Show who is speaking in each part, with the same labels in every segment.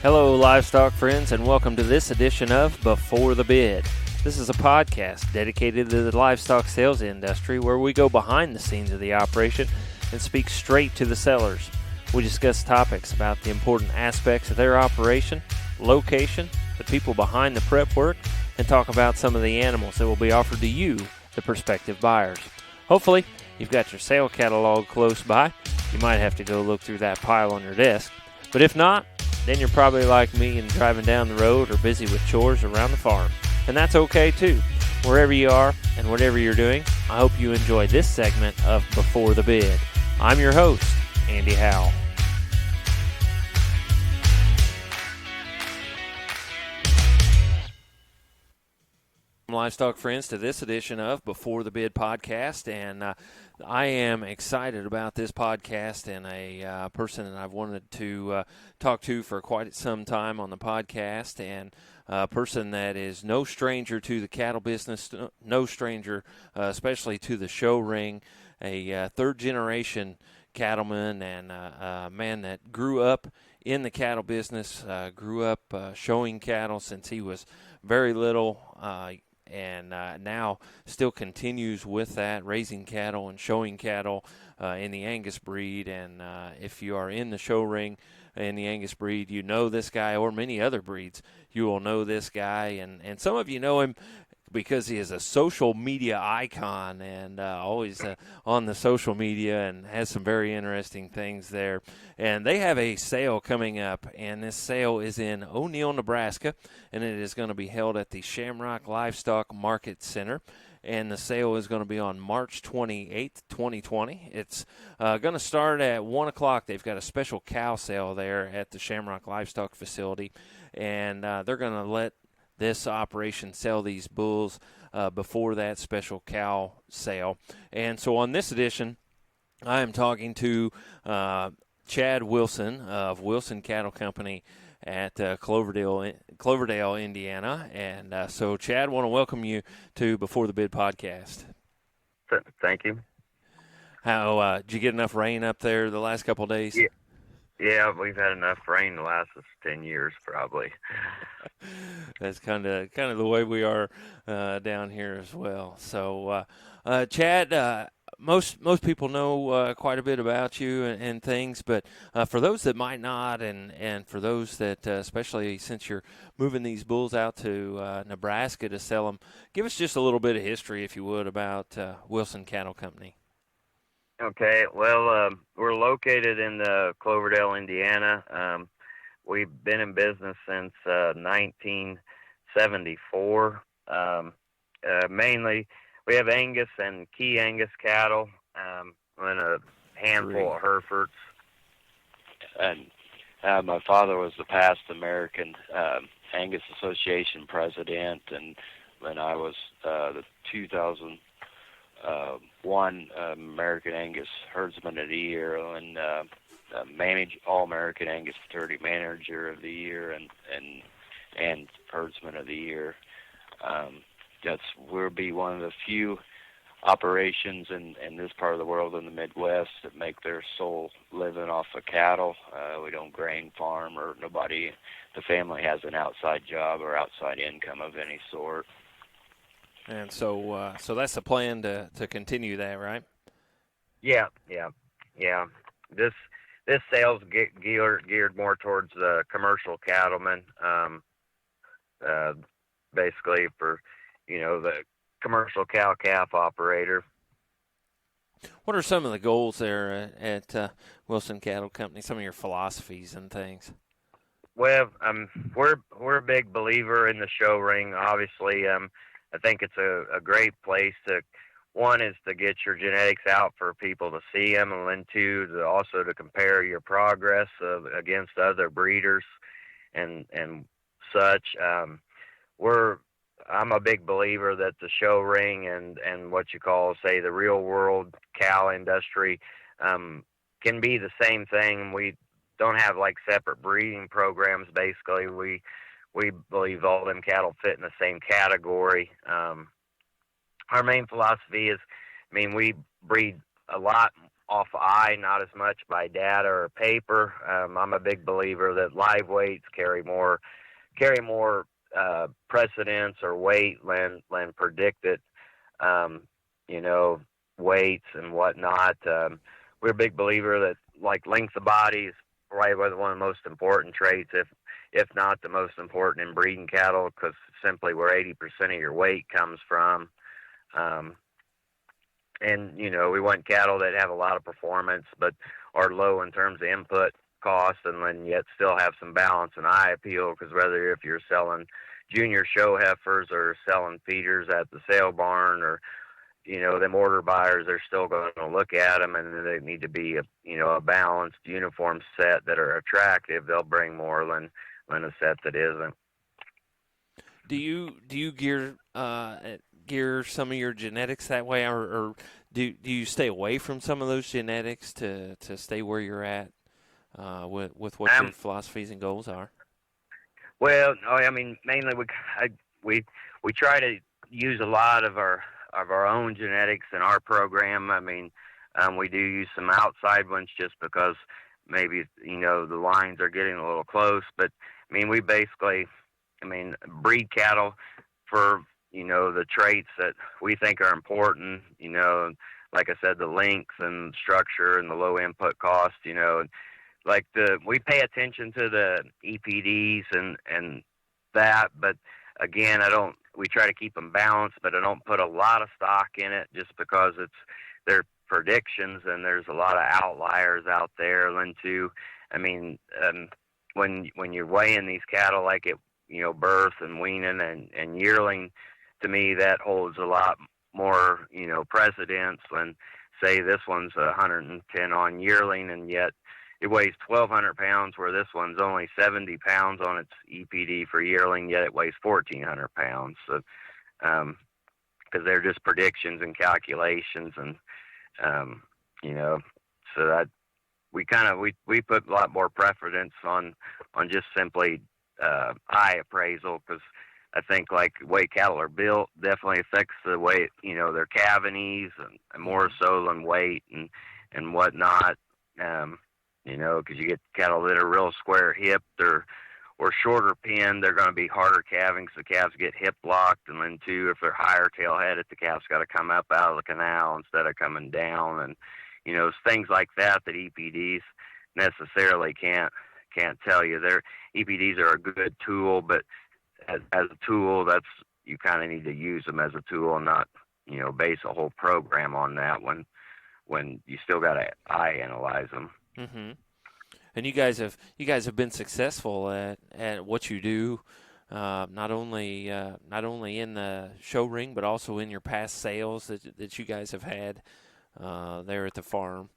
Speaker 1: Hello, livestock friends, and welcome to this edition of Before the Bid. This is a podcast dedicated to the livestock sales industry where we go behind the scenes of the operation and speak straight to the sellers. We discuss topics about the important aspects of their operation, location, the people behind the prep work, and talk about some of the animals that will be offered to you, the prospective buyers. Hopefully, you've got your sale catalog close by. You might have to go look through that pile on your desk, but if not, then you're probably like me and driving down the road or busy with chores around the farm. And that's okay too. Wherever you are and whatever you're doing, I hope you enjoy this segment of Before the Bid. I'm your host, Andy Howell. Livestock friends, to this edition of Before the Bid podcast, and I am excited about this podcast and a person that I've wanted to talk to for quite some time on the podcast, and a person that is no stranger to the cattle business, no stranger especially to the show ring, a third-generation cattleman and a man that grew up in the cattle business, grew up showing cattle since he was very little, and now still continues with that, raising cattle and showing cattle in the Angus breed. And if you are in the show ring in the Angus breed, you know this guy, or many other breeds, you will know this guy. And some of you know him because he is a social media icon and always on the social media and has some very interesting things there. And they have a sale coming up, and this sale is in O'Neill, Nebraska, and it is going to be held at the Shamrock Livestock Market Center. And the sale is going to be on March 28th, 2020. It's going to start at 1 o'clock. They've got a special cow sale there at the Shamrock Livestock facility, and they're going to let this operation sell these bulls before that special cow sale. And so on this edition, I am talking to Chad Wilson of Wilson Cattle Company at Cloverdale, Indiana. And so, Chad, I want to welcome you to Before the Bid podcast.
Speaker 2: Thank you.
Speaker 1: How did you get enough rain up there the last couple of days?
Speaker 2: Yeah, we've had enough rain to last us 10 years probably.
Speaker 1: That's kind of the way we are down here as well. So, Chad, most people know quite a bit about you and things, but for those that might not, and for those that, especially since you're moving these bulls out to Nebraska to sell them, give us just a little bit of history, if you would, about Wilson Cattle Company.
Speaker 2: Okay, well, we're located in Cloverdale, Indiana. We've been in business since 1974. Mainly, we have Angus and Key Angus cattle, and a handful of Herefords.
Speaker 3: And my father was the past American Angus Association president, and when I was the 2001 American Angus Herdsman of the Year, and All-American Angus Fraternity Manager of the Year, and Herdsman of the Year. We'll be one of the few operations in this part of the world in the Midwest that make their sole living off of cattle. We don't grain farm, or the family has an outside job or outside income of any sort.
Speaker 1: And so that's the plan to continue that, right?
Speaker 2: Yeah. This sale's geared more towards the commercial cattlemen, basically for, the commercial cow-calf operator.
Speaker 1: What are some of the goals there at Wilson Cattle Company? Some of your philosophies and things.
Speaker 2: Well, we're a big believer in the show ring. Obviously, I think it's a great place to. One is to get your genetics out for people to see them, and then two, also to compare your progress against other breeders and such. I'm a big believer that the show ring and what you call, say, the real world cow industry can be the same thing. We don't have like separate breeding programs. Basically, we believe all them cattle fit in the same category. Our main philosophy is, we breed a lot off eye, not as much by data or paper. I'm a big believer that live weights carry more precedence or weight than predicted, you know, weights and whatnot. We're a big believer that like length of body is probably one of the most important traits, if not the most important in breeding cattle, because simply where 80% of your weight comes from. And, you know, we want cattle that have a lot of performance but are low in terms of input costs, and then yet still have some balance and eye appeal, because whether if you're selling junior show heifers or selling feeders at the sale barn, or, you know, them order buyers, they're still going to look at them, and they need to be a balanced, uniform set that are attractive. They'll bring more than a set that isn't.
Speaker 1: Do you gear some of your genetics that way, or do you stay away from some of those genetics to stay where you're at with what your philosophies and goals are?
Speaker 2: Well, I mean, mainly we try to use a lot of our own genetics in our program. I mean, we do use some outside ones just because maybe, you know, the lines are getting a little close. But I mean, we basically, breed cattle for, you know, the traits that we think are important. You know, like I said, the length and structure and the low input cost. You know, like we pay attention to the EPDs and that, but again, we try to keep them balanced, but I don't put a lot of stock in it just because they're predictions and there's a lot of outliers out there. And too, I mean, when you're weighing these cattle, like it, you know, birth and weaning and yearling, to me, that holds a lot more, you know, precedence than say this one's 110 on yearling, and yet it weighs 1,200 pounds, where this one's only 70 pounds on its EPD for yearling, yet it weighs 1,400 pounds. So, because they're just predictions and calculations, and you know, so that we put a lot more preference on just simply eye appraisal, because I think like the way cattle are built definitely affects the way, you know, their cavities, and more so than weight and whatnot. You know, because you get cattle that are real square hipped or shorter pinned, they're going to be harder calving, so the calves get hip locked. And then too, if they're higher tail headed, the calf's got to come up out of the canal instead of coming down. And, you know, things like that EPDs necessarily can't tell you. Their EPDs are a good tool, but as a tool, you kind of need to use them as a tool and not, you know, base a whole program on that when you still got to eye analyze them.
Speaker 1: Mm-hmm. And you guys have been successful at what you do, not only in the show ring, but also in your past sales that you guys have had there at the farm.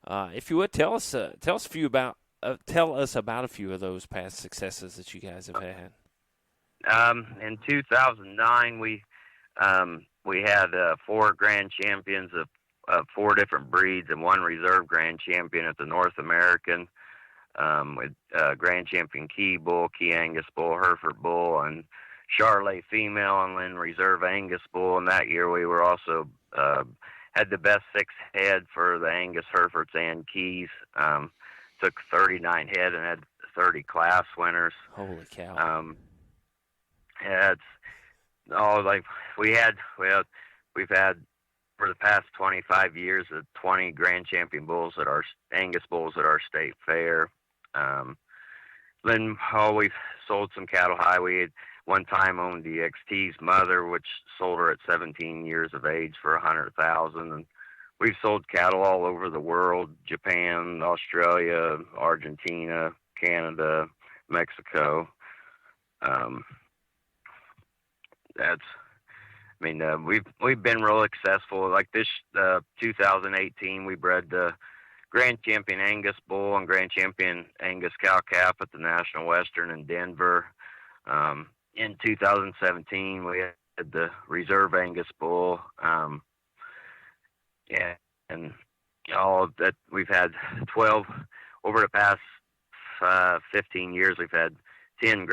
Speaker 1: If you would tell us about a few of those past successes that you guys have had.
Speaker 2: In 2009, we had 4 grand champions of 4 different breeds and 1 reserve grand champion at the North American, with grand champion Key Bull, Key Angus Bull, Hereford Bull, and Charolais female, and then reserve Angus Bull. And that year we were also had the best 6 head for the Angus, Herefords, and Keys. Took 39 head and had 30 class winners.
Speaker 1: Holy cow!
Speaker 2: Yeah, it's all like we've had for the past 25 years, 20 grand champion bulls at our Angus bulls at our state fair. Then we've sold some cattle high. We had one time owned the XT's mother, which sold her at 17 years of age for $100,000. And we've sold cattle all over the world: Japan, Australia, Argentina, Canada, Mexico. We've been real successful. Like this 2018, we bred the Grand Champion Angus Bull and Grand Champion Angus Cow Calf at the National Western in Denver. In 2017, we had the Reserve Angus Bull. And all of that, we've had 12 over the past 15 years. We've had 10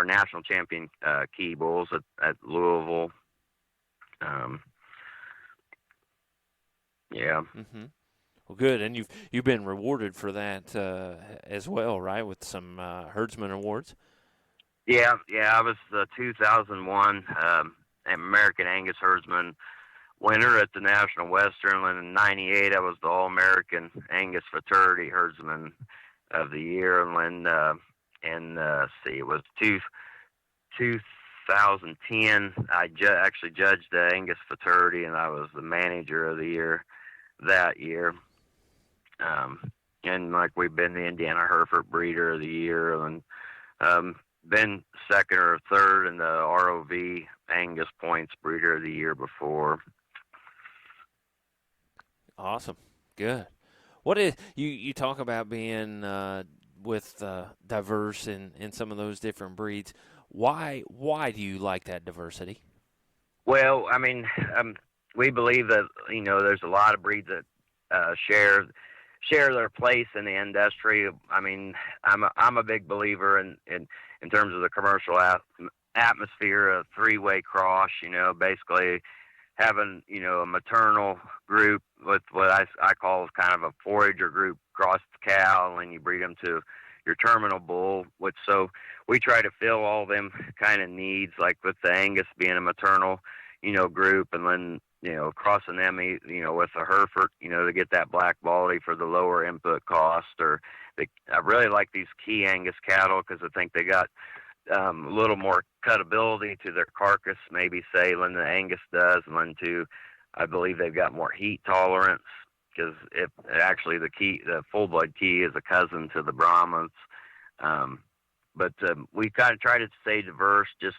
Speaker 2: national champion Key Bulls at Louisville. Yeah.
Speaker 1: Mm-hmm. Well, good, and you've been rewarded for that as well, right? With some herdsman awards.
Speaker 2: Yeah, yeah. I was the 2001 American Angus Herdsman winner at the National Western, and in '98 I was the All-American Angus Fraternity Herdsman of the Year, and see, it was 2010. I actually judged the Angus Fraternity, and I was the Manager of the Year that year. And like we've been the Indiana Hereford Breeder of the Year, and been second or third in the ROV Angus Points Breeder of the Year before.
Speaker 1: Awesome, good. What is you talk about being with diverse in some of those different breeds? Why do you like that diversity?
Speaker 2: Well, I mean, we believe that there's a lot of breeds that share their place in the industry. I mean, I'm a big believer in terms of the commercial atmosphere, a three-way cross. Basically having a maternal group with what I call kind of a forager group cross the cow, and you breed them to your terminal bull. So we try to fill all them kind of needs, like with the Angus being a maternal group, and then crossing them with a Hereford to get that black quality for the lower input cost. I really like these key Angus cattle because I think they got a little more cutability to their carcass, maybe say than the Angus does, and then too, I believe they've got more heat tolerance because the full blood key is a cousin to the Brahmins. But we kind of try to stay diverse. Just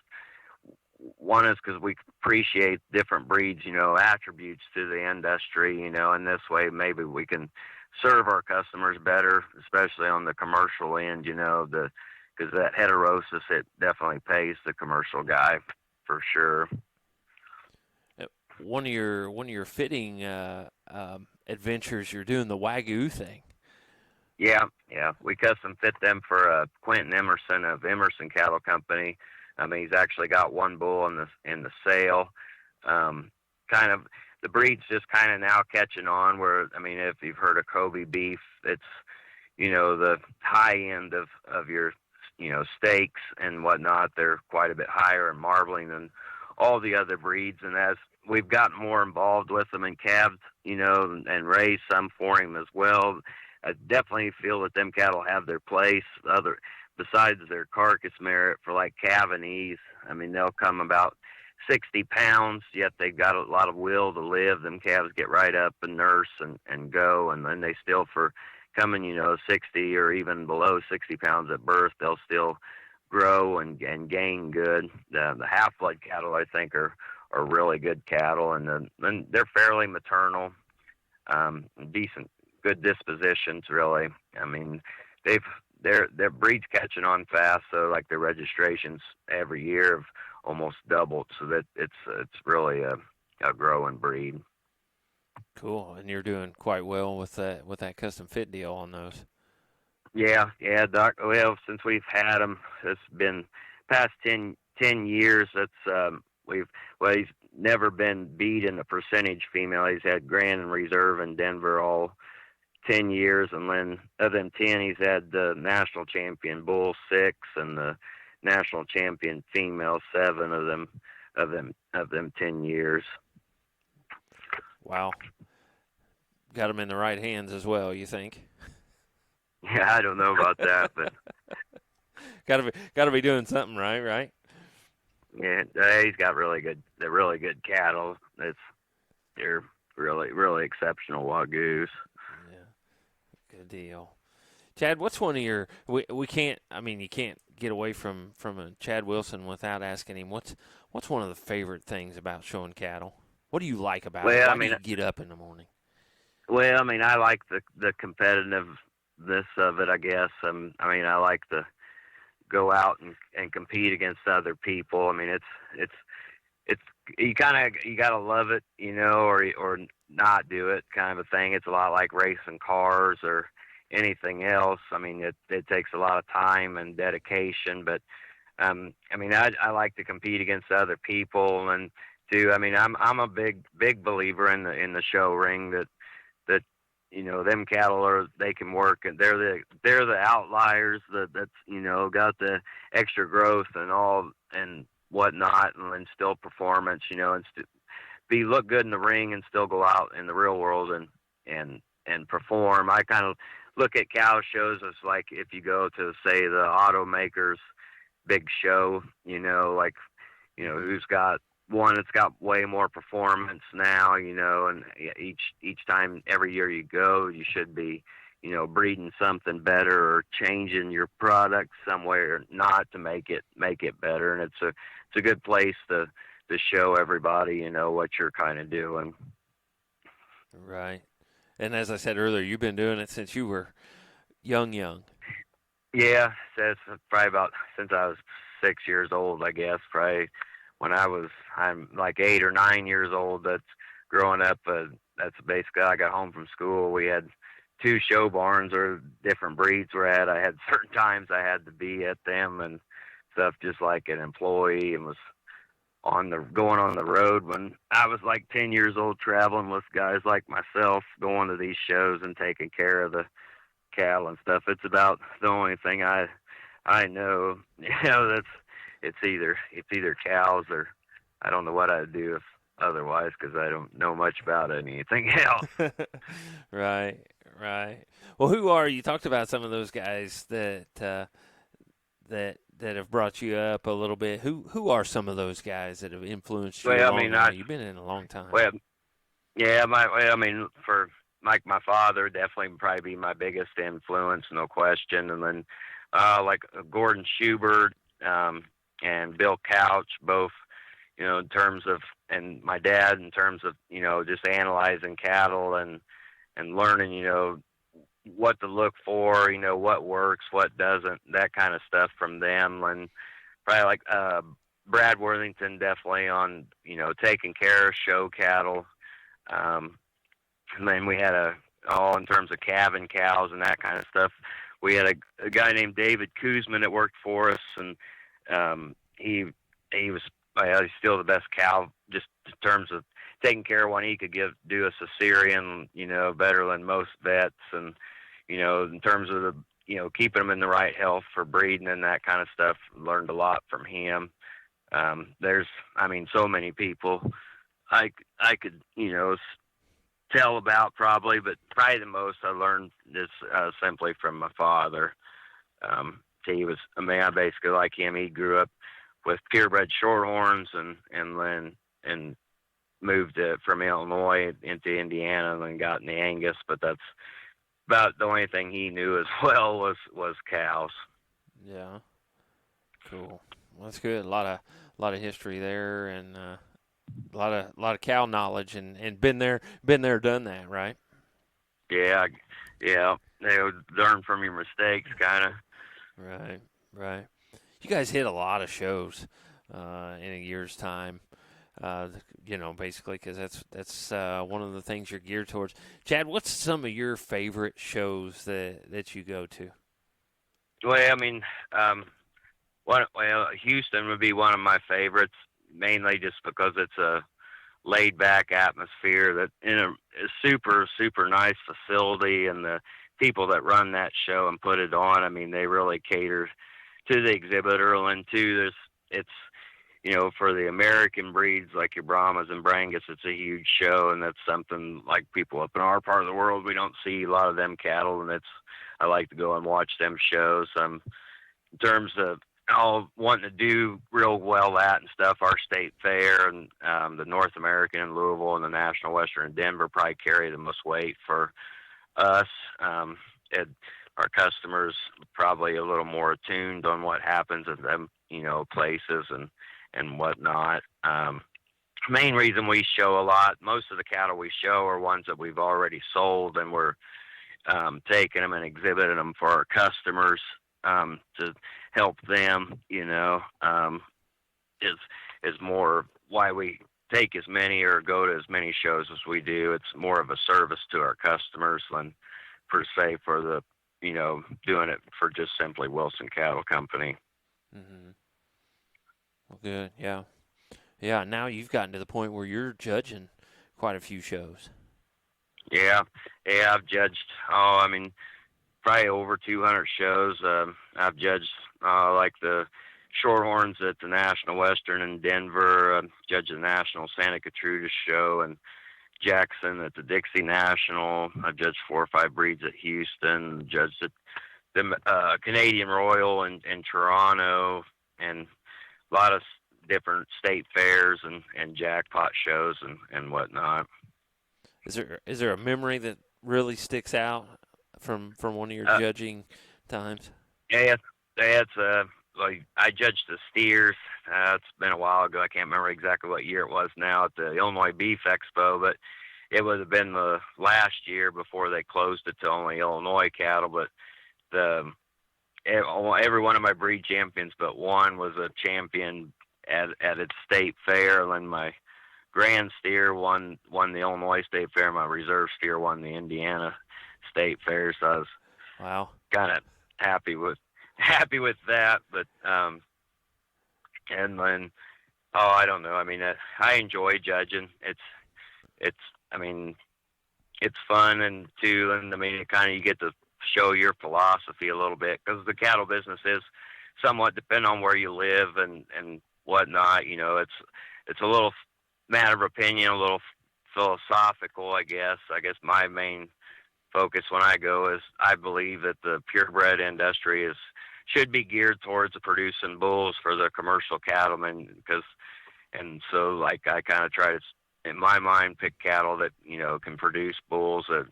Speaker 2: one is because we appreciate different breeds, attributes to the industry, and this way maybe we can serve our customers better, especially on the commercial end, because that heterosis, it definitely pays the commercial guy for sure.
Speaker 1: One of your fitting adventures, you're doing the Wagyu thing.
Speaker 2: Yeah. We custom fit them for Quentin Emerson of Emerson Cattle Company. I mean, he's actually got one bull in the sale. Kind of the breed's just kind of now catching on. Where I mean, if you've heard of Kobe beef, it's the high end of your steaks and whatnot. They're quite a bit higher in marbling than all the other breeds. And as we've gotten more involved with them and calved, and raised some for him as well, I definitely feel that them cattle have their place. Besides their carcass merit for like calving ease. I mean, they'll come about 60 pounds, yet they've got a lot of will to live. Them calves get right up and nurse and go, and then they still, for coming, 60 or even below 60 pounds at birth, they'll still grow and gain good. The half-blood cattle, I think, are really good cattle, and they're fairly maternal, decent, good dispositions, really. I mean, their breed's catching on fast, so like their registrations every year have almost doubled, so that it's really a growing breed.
Speaker 1: Cool, and you're doing quite well with that custom fit deal on those.
Speaker 2: Yeah, Doc. Well, since we've had them, it's been past 10 years. He's never been beat in the percentage female. He's had Grand and Reserve in Denver all 10 years, and then of them 10, he's had the national champion bull 6 and the national champion female 7 of them 10 years.
Speaker 1: Wow, got them in the right hands as well, you think?
Speaker 2: Yeah, I don't know about that, but
Speaker 1: gotta be doing something right?
Speaker 2: Yeah, he's got they're really good cattle. They're really exceptional Wagyus.
Speaker 1: Good deal. Chad, what's one of your we can't, I mean, you can't get away from a Chad Wilson without asking him what's one of the favorite things about showing cattle? What do you like about it? Why do you get up in the morning?
Speaker 2: Well, I mean, I like the competitiveness of it, I guess. I mean, I like to go out and compete against other people. I mean, it's you gotta love it, or not do it, kind of a thing. It's a lot like racing cars or anything else. I mean, it takes a lot of time and dedication, but I mean, I like to compete against other people, and I mean, I'm a big believer in the show ring that them cattle they can work, and they're the outliers that's got the extra growth and all and whatnot, and still performance, and look good in the ring and still go out in the real world and perform. I kind of look at cow shows as like if you go to, say, the automakers big show, like, who's got one that's got way more performance now, and each time, every year you go, you should be, breeding something better or changing your product somewhere not to make it better. And it's a good place to show everybody, what you're kind of doing.
Speaker 1: Right. And as I said earlier, you've been doing it since you were young.
Speaker 2: Yeah, that's probably about since I was 6 years old, I guess. Probably when I'm like 8 or 9 years old. That's growing up. That's basically, I got home from school. We had 2 show barns or different breeds were at. I had certain times I had to be at them and stuff, just like an employee, and was going on the road when I was like 10 years old, traveling with guys like myself, going to these shows and taking care of the cattle and stuff. It's about the only thing I know. It's either cows, or I don't know what I'd do if otherwise, because I don't know much about anything else.
Speaker 1: Right. Well, who are you? Talked about some of those guys that have brought you up a little bit. Who are some of those guys that have influenced you?
Speaker 2: Well, I mean,
Speaker 1: you've been in a long time.
Speaker 2: Well, yeah, for like my father, definitely probably be my biggest influence, no question. And then like Gordon Schubert and Bill Couch, both, in terms of, and my dad in terms of, just analyzing cattle and learning, what to look for, what works, what doesn't, that kind of stuff from them. And probably like Brad Worthington, definitely on, taking care of show cattle. And then we had all in terms of calving cows and that kind of stuff. We had a guy named David Kuzman that worked for us, and he was he's still the best cow, just in terms of taking care of one. He could do a cesarean, better than most vets, and in terms of the keeping them in the right health for breeding and that kind of stuff. Learned a lot from him. There's so many people I could tell about probably, but probably the most I learned is simply from my father. He was, I basically like him. He grew up with purebred shorthorns and then moved from Illinois into Indiana and then got in the Angus, but that's about the only thing he knew as well was cows.
Speaker 1: Yeah. Cool. Well, that's good. A lot of history there, and a lot of cow knowledge, and been there, done that, right?
Speaker 2: Yeah. They would learn from your mistakes, kind of.
Speaker 1: Right. You guys hit a lot of shows in a year's time. Basically, because that's one of the things you're geared towards. Chad, what's some of your favorite shows that you go to?
Speaker 2: Well, Houston would be one of my favorites, mainly just because it's a laid-back atmosphere that in a super, super nice facility, and the people that run that show and put it on, they really cater to the exhibitor. And two, it's for the American breeds like your Brahmas and Brangus, it's a huge show, and that's something like people up in our part of the world, we don't see a lot of them cattle, and I like to go and watch them shows. In terms of all wanting to do real well at and stuff, our state fair and the North American in Louisville and the National Western in Denver probably carry the most weight for us. Our customers probably a little more attuned on what happens at them, places and whatnot. Main reason we show a lot, most of the cattle we show are ones that we've already sold, and we're taking them and exhibiting them for our customers to help them, is more why we take as many or go to as many shows as we do. It's more of a service to our customers than per se for the, doing it for just simply Wilson Cattle Company.
Speaker 1: Mm-hmm. Well, good. Yeah. Now you've gotten to the point where you're judging quite a few shows.
Speaker 2: Yeah, yeah, I've judged. Oh, I mean, probably over 200 shows. I've judged like the Shorthorns at the National Western in Denver. Judged the National Santa Gertrudis show and Jackson at the Dixie National. I've judged 4 or 5 breeds at Houston. Judged at the Canadian Royal in Toronto, and a lot of different state fairs and jackpot shows and whatnot.
Speaker 1: Is there a memory that really sticks out from one of your judging times?
Speaker 2: Yeah, that's like I judged the steers. It's been a while ago. I can't remember exactly what year it was now at the Illinois Beef Expo, but it would have been the last year before they closed it to only Illinois cattle. But every one of my breed champions but one was a champion at its state fair, and then my grand steer won the Illinois State Fair. My reserve steer won the Indiana State Fair. So I was kind of happy with that. But and then I don't know. I mean, I enjoy judging. It's I mean, it's fun and I mean, it kind of you get to show your philosophy a little bit, because the cattle business is somewhat dependent on where you live and whatnot. You know, it's a little matter of opinion, a little philosophical, I guess. I guess my main focus when I go is I believe that the purebred industry should be geared towards producing bulls for the commercial cattlemen, and so like I kind of try to, in my mind, pick cattle that, you know, can produce bulls that,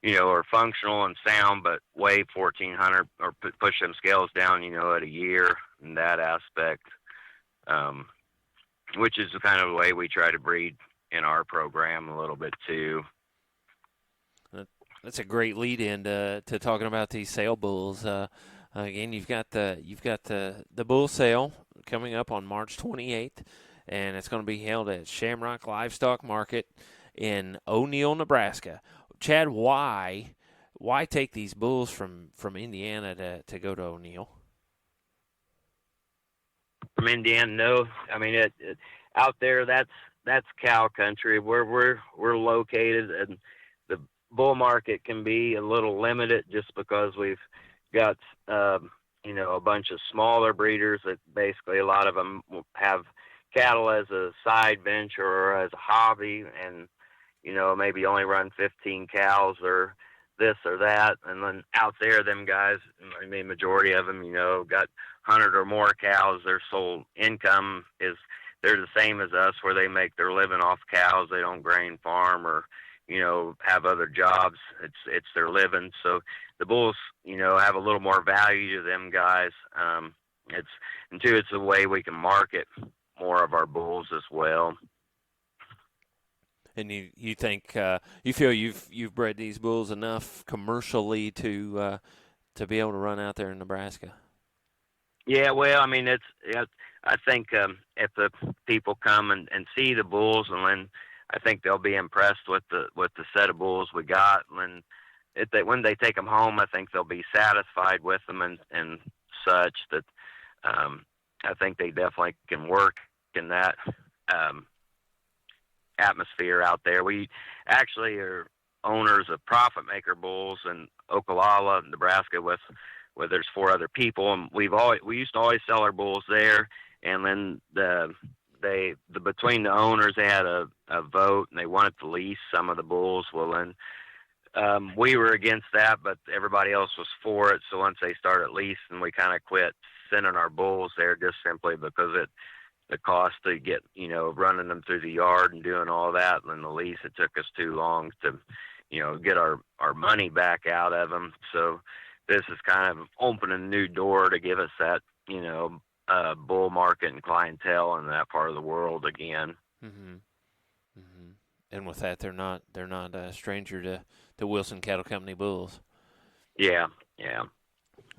Speaker 2: you know, are functional and sound, but weigh 1,400 or push them scales down, you know, at a year in that aspect, which is the kind of way we try to breed in our program a little bit too.
Speaker 1: That's a great lead in to talking about these sale bulls. Again, you've got the bull sale coming up on March 28th, and it's going to be held at Shamrock Livestock Market in O'Neill, Nebraska. Chad, why take these bulls from Indiana to go to O'Neill?
Speaker 2: From Indiana, no. I mean, it out there, that's cow country. Where we're located, and the bull market can be a little limited just because we've got you know, a bunch of smaller breeders that basically a lot of them have cattle as a side venture or as a hobby, and, you know, maybe only run 15 cows or this or that. And then out there, them guys, I mean, majority of them, you know, got 100 or more cows. Their sole income they're the same as us, where they make their living off cows. They don't grain farm or, you know, have other jobs. It's their living. So the bulls, you know, have a little more value to them guys. It's a way we can market more of our bulls as well.
Speaker 1: And you think you feel you've bred these bulls enough commercially to be able to run out there in Nebraska?
Speaker 2: Yeah, well, I mean, I think if the people come and see the bulls, and then I think they'll be impressed with the set of bulls we got. And when they take them home, I think they'll be satisfied with them and such that I think they definitely can work in that atmosphere out there. We actually are owners of Profit Maker Bulls in Ocala, Nebraska, where there's 4 other people, and we used to always sell our bulls there. And then between the owners, they had a vote, and they wanted to lease some of the bulls. Well, then we were against that, but everybody else was for it. So once they started leasing, we kind of quit sending our bulls there, just simply because the cost to get, you know, running them through the yard and doing all that, and the lease, it took us too long to, you know, get our money back out of them. So this is kind of opening a new door to give us that, you know, bull market and clientele in that part of the world again.
Speaker 1: Mm-hmm. Mm-hmm. And with that, they're not a stranger to Wilson Cattle Company bulls.
Speaker 2: Yeah.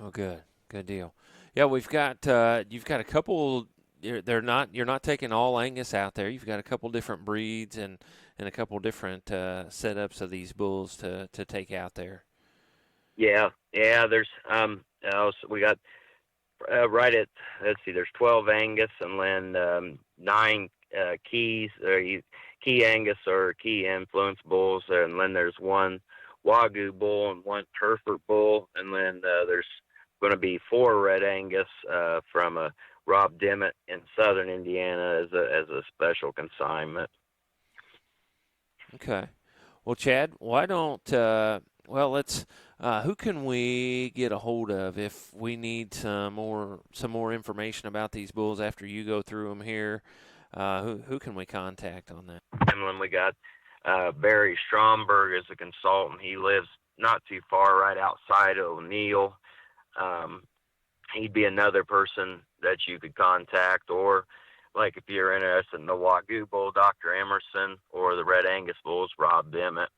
Speaker 1: Oh, good deal. Yeah, we've got you've got a couple. You're not taking all Angus out there. You've got a couple different breeds and a couple different setups of these bulls to take out there.
Speaker 2: Yeah. There's we got right at, let's see, there's 12 Angus, and then 9 Keys. Key Angus or Key Influence bulls, and then there's one Wagyu bull and one Hereford bull, and then there's going to be 4 Red Angus from Rob Dimmitt in southern Indiana as a special consignment.
Speaker 1: Okay. Well, Chad, why don't let's who can we get a hold of if we need some more information about these bulls after you go through them here? Who can we contact on that?
Speaker 2: And when we got Barry Stromberg as a consultant, he lives not too far, right outside of O'Neill. He'd be another person that you could contact, or like if you're interested in the Wagyu bull, Dr. Emerson, or the Red Angus bulls, Rob Dimmitt.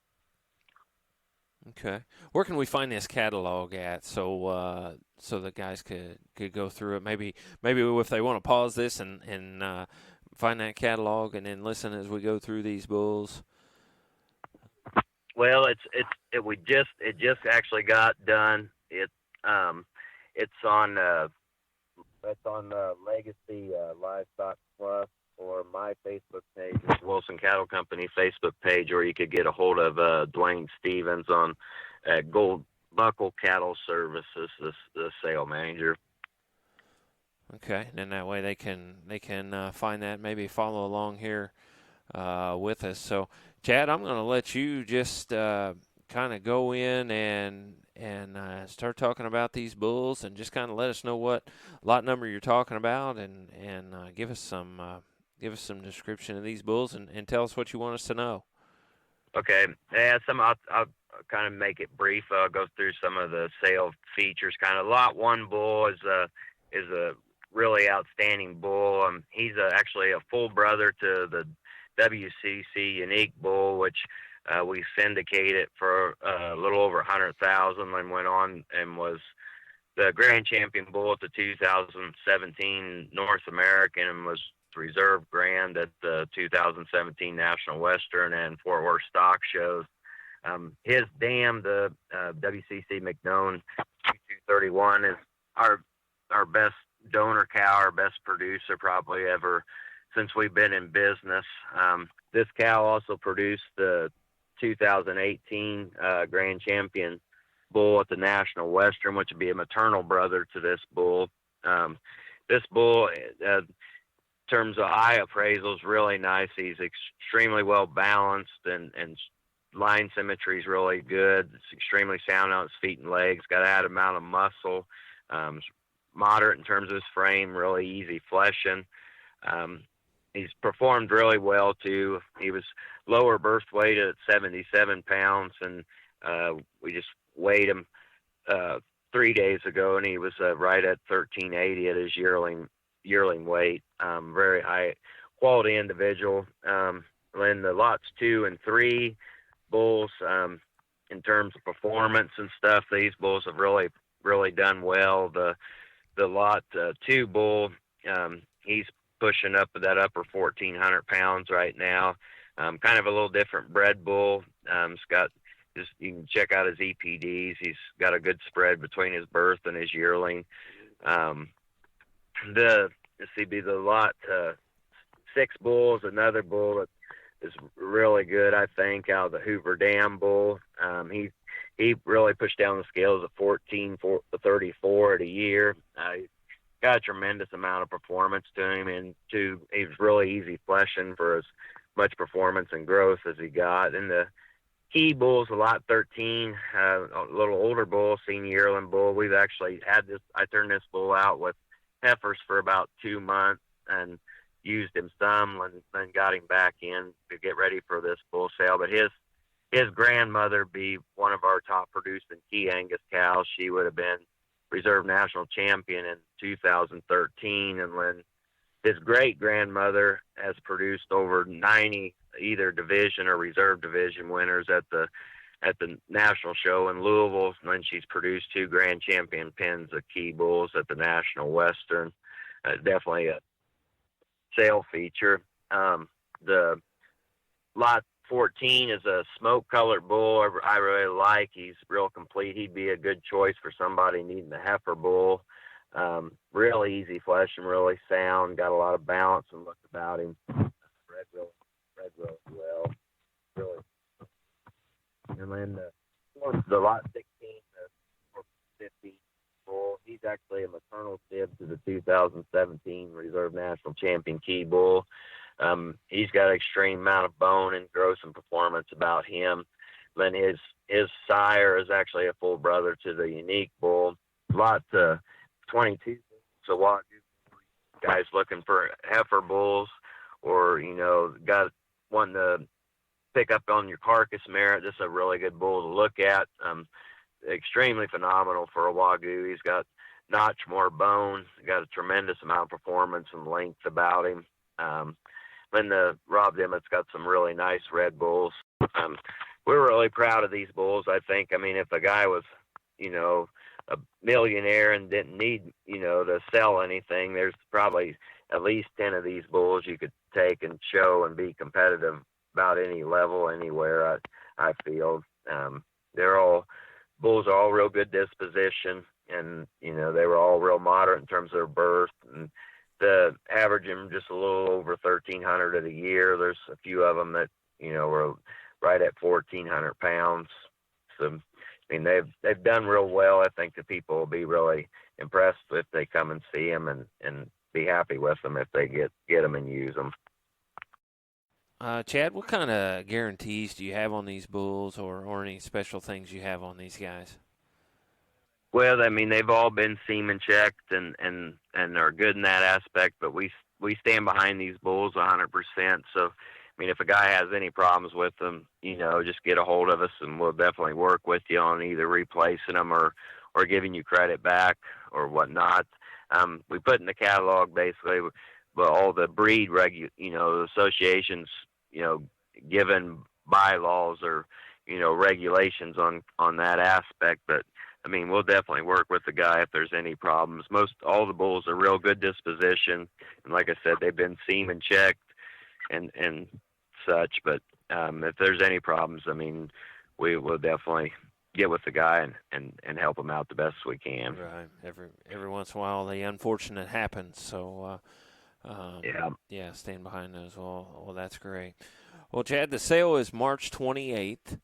Speaker 1: Okay. Where can we find this catalog at so the guys could go through it? Maybe if they want to pause this and find that catalog and then listen as we go through these bulls.
Speaker 2: Well, it just actually got done. It's on Legacy Livestock Plus, or my Facebook page, Wilson Cattle Company Facebook page, or you could get a hold of Dwayne Stevens on Gold Buckle Cattle Services, the sale manager.
Speaker 1: Okay, and then that way they can find that, maybe follow along here with us. So, Chad, I'm going to let you just kind of go in and start talking about these bulls, and just kind of let us know what lot number you're talking about, and give us some description of these bulls, and tell us what you want us to know.
Speaker 2: Okay, yeah, I'll kind of make it brief. I'll go through some of the sale features. Kind of lot 1 bull is a really outstanding bull. He's actually a full brother to the WCC Unique bull, which we syndicated for a little over 100,000, and went on and was the grand champion bull at the 2017 North American, and was reserve grand at the 2017 National Western and Fort Worth stock shows. His dam, the WCC McDown 231, is our best donor cow, our best producer probably ever since we've been in business. This cow also produced the 2018 grand champion bull at the National Western, which would be a maternal brother to this bull. This bull, in terms of eye appraisal, is really nice. He's extremely well balanced, and line symmetry is really good. It's extremely sound on his feet and legs. Got an added amount of muscle. Moderate in terms of his frame, really easy fleshing. He's performed really well too. He was lower birth weight at 77 pounds, and we just weighed him 3 days ago, and he was right at 1380 at his yearling weight. Very high quality individual. Then the lots 2 and 3 bulls, in terms of performance and stuff, these bulls have really done well. The lot 2 bull, he's pushing up that upper 1,400 pounds right now. Kind of a little different bred bull. It's got you can check out his EPDs. He's got a good spread between his birth and his yearling. The lot 6 bull is another bull that is really good, I think, out of the Hoover Dam bull. He really pushed down the scales at 14.34 at a year. He's got a tremendous amount of performance to him, and he was really easy fleshing for as much performance and growth as he got. And the key bull's a lot 13, a little older bull, senior yearling bull. We've actually had this. I turned this bull out with heifers for about 2 months and used him some, and then got him back in to get ready for this bull sale. But his grandmother be one of our top producing Key Angus cows. She would have been reserve national champion in 2013, and when his great grandmother has produced over 90 either division or reserve division winners at the national show in Louisville, and then she's produced 2 grand champion pens of key bulls at the National Western. Definitely a sale feature. The lot 14 is a smoke-colored bull I really like. He's real complete. He'd be a good choice for somebody needing a heifer bull. Real easy flesh and really sound. Got a lot of balance and look about him. Red will And then the lot 16, the 15 bull, he's actually a maternal sib to the 2017 Reserve National Champion Key Bull. He's got an extreme amount of bone and growth and performance about him. Then his sire is actually a full brother to the Unique Bull. Lot 22, so what guys looking for heifer bulls, or got one to pick up on your carcass merit. This is a really good bull to look at. Extremely phenomenal for a Wagyu. He's got notch more bone, got a tremendous amount of performance and length about him. Then the Rob Dimmitt's got some really nice red bulls. We're really proud of these bulls. I think, if a guy was, a millionaire and didn't need, to sell anything, there's probably at least 10 of these bulls you could take and show and be competitive about any level, anywhere, I feel. Bulls are all real good disposition, and, they were all real moderate in terms of their birth, and the averaging just a little over 1,300 a year. There's a few of them that, were right at 1,400 pounds. So, they've done real well. I think the people will be really impressed if they come and see them, and be happy with them if they get them and use them.
Speaker 1: Chad, what kind of guarantees do you have on these bulls, or any special things you have on these guys?
Speaker 2: Well, they've all been semen checked and are good in that aspect, but we stand behind these bulls 100%. So, if a guy has any problems with them, just get a hold of us, and we'll definitely work with you on either replacing them or giving you credit back or whatnot. We put in the catalog basically, but all the breed associations, given bylaws or, regulations on that aspect. But we'll definitely work with the guy if there's any problems. All the bulls are real good disposition, and like I said, they've been semen checked and such. But if there's any problems, we will definitely get with the guy and help him out the best we can.
Speaker 1: Right. Every once in a while, the unfortunate happens. So, stand behind those. Well, that's great. Well, Chad, the sale is March 28th.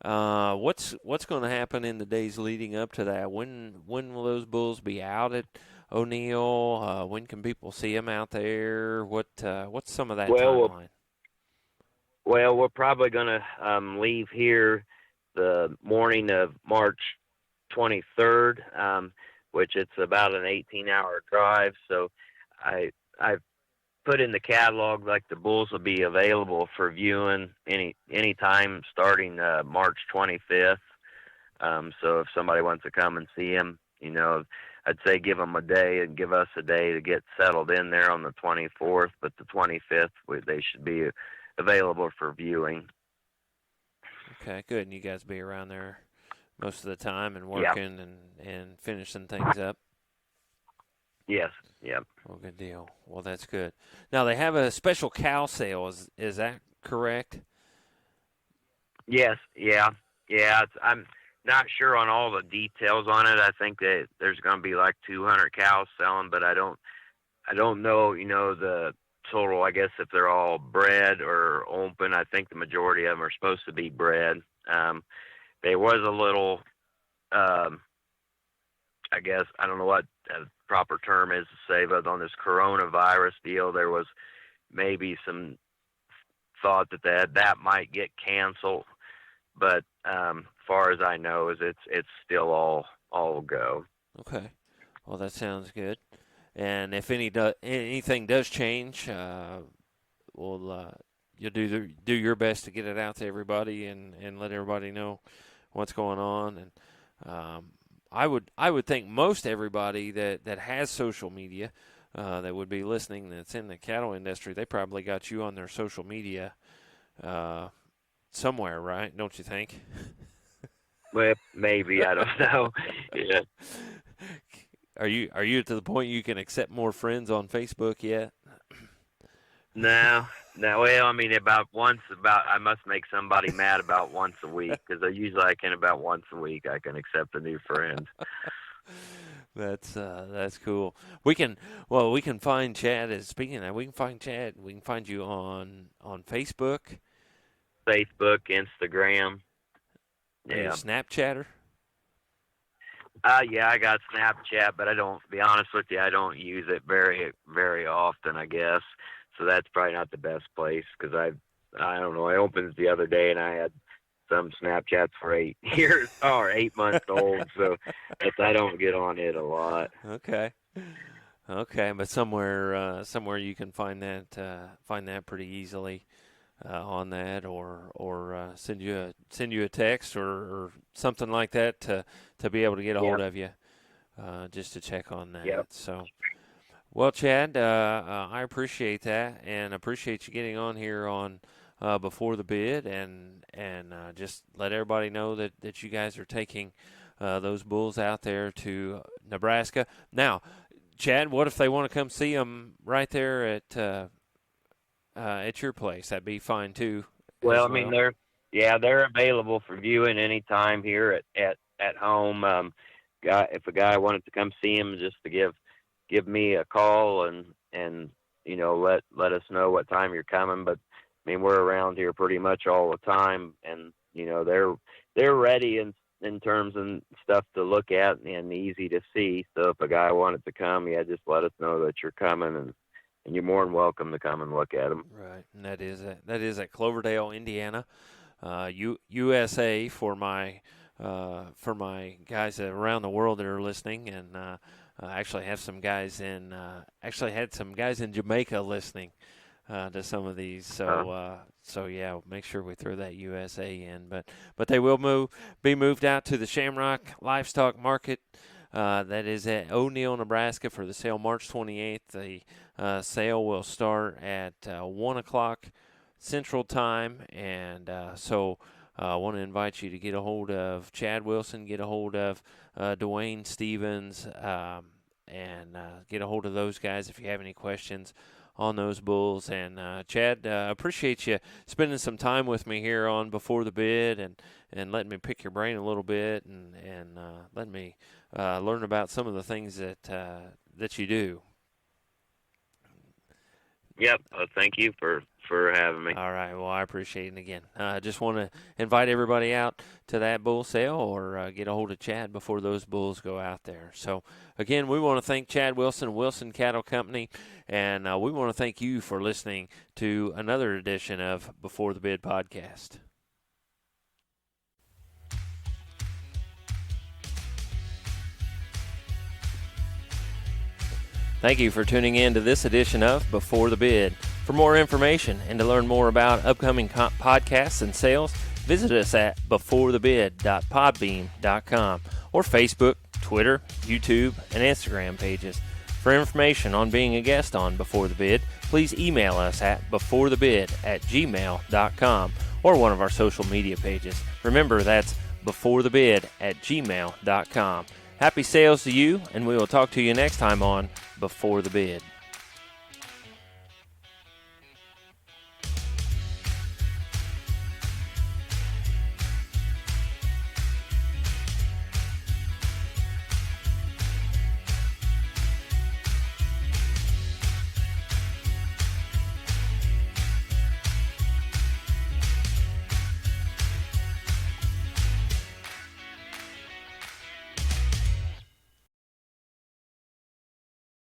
Speaker 1: What's going to happen in the days leading up to that? When will those bulls be out at O'Neill? When can people see them out there? What's some of that timeline?
Speaker 2: Well, we're probably going to leave here the morning of March 23rd, which it's about an 18-hour drive. So I've put in the catalog, like, the bulls will be available for viewing any time starting March 25th. So if somebody wants to come and see them, I'd say give them a day and give us a day to get settled in there on the 24th. But the 25th, they should be available for viewing.
Speaker 1: Okay, good. And you guys be around there most of the time and working and finishing things up?
Speaker 2: Yes, yep.
Speaker 1: Well, good deal. Well, that's good. Now, they have a special cow sale. Is that correct?
Speaker 2: Yes, yeah. I'm not sure on all the details on it. I think that there's going to be like 200 cows selling, but I don't know, the total, I guess, if they're all bred or open. I think the majority of them are supposed to be bred. There was a little, I guess, I don't know what the proper term is to say, but on this coronavirus deal, there was maybe some thought that might get canceled. But as far as I know, it's still all go.
Speaker 1: Okay. Well, that sounds good. And if anything does change, you'll do your best to get it out to everybody and let everybody know what's going on. And I would think most everybody that has social media that would be listening, that's in the cattle industry, they probably got you on their social media somewhere, right? Don't you think?
Speaker 2: Well, maybe, I don't know. Yeah.
Speaker 1: Are you to the point you can accept more friends on Facebook yet?
Speaker 2: No. Well, I must make somebody mad about once a week, because I can about once a week I can accept a new friend.
Speaker 1: That's cool. We can find Chad. Speaking of that, we can find Chad. We can find you on Facebook,
Speaker 2: Instagram.
Speaker 1: Are you a
Speaker 2: Yeah.
Speaker 1: Snapchatter?
Speaker 2: Yeah, I got Snapchat, but to be honest with you, I don't use it very, very often, I guess. So that's probably not the best place because I don't know. I opened it the other day and I had some Snapchats for 8 years or 8 months old. So I don't get on it a lot.
Speaker 1: Okay. Okay, but somewhere you can find that pretty easily on that, or send you a text or something like that to be able to get a hold
Speaker 2: Yep.
Speaker 1: of you, just to check on that.
Speaker 2: Yep.
Speaker 1: So, well, Chad, I appreciate that and appreciate you getting on here on Before the Bid, and just let everybody know that you guys are taking those bulls out there to Nebraska. Now, Chad, what if they want to come see them right there at your place? That'd be fine too,
Speaker 2: Well,
Speaker 1: as
Speaker 2: I mean,
Speaker 1: well.
Speaker 2: they're available for viewing anytime here at home. If a guy wanted to come see him, just to give me a call and let us know what time you're coming. But I mean, we're around here pretty much all the time, and they're ready in terms and stuff to look at and easy to see. So if a guy wanted to come, yeah, just let us know that you're coming, and you're more than welcome to come and look at them.
Speaker 1: Right, and that is at Cloverdale, Indiana, USA for my guys around the world that are listening, and I actually have some guys actually had some guys in Jamaica listening to some of these. So yeah, make sure we throw that USA in. But they will be moved out to the Shamrock Livestock Market. That is at O'Neill, Nebraska, for the sale March 28th. The sale will start at 1 o'clock Central Time, and so I want to invite you to get a hold of Chad Wilson, get a hold of Dwayne Stevens, and get a hold of those guys if you have any questions on those bulls. And Chad, appreciate you spending some time with me here on Before the Bid, and letting me pick your brain a little bit, and letting me learn about some of the things that you do.
Speaker 2: Yep. Thank you for having me.
Speaker 1: All right. Well, I appreciate it. And again, just want to invite everybody out to that bull sale, or get a hold of Chad before those bulls go out there. So, again, we want to thank Chad Wilson, Wilson Cattle Company, and we want to thank you for listening to another edition of Before the Bid podcast. Thank you for tuning in to this edition of Before the Bid. For more information and to learn more about upcoming podcasts and sales, visit us at beforethebid.podbean.com or Facebook, Twitter, YouTube, and Instagram pages. For information on being a guest on Before the Bid, please email us at beforethebid@gmail.com or one of our social media pages. Remember, that's beforethebid@gmail.com. Happy sales to you, and we will talk to you next time on Before the Bid.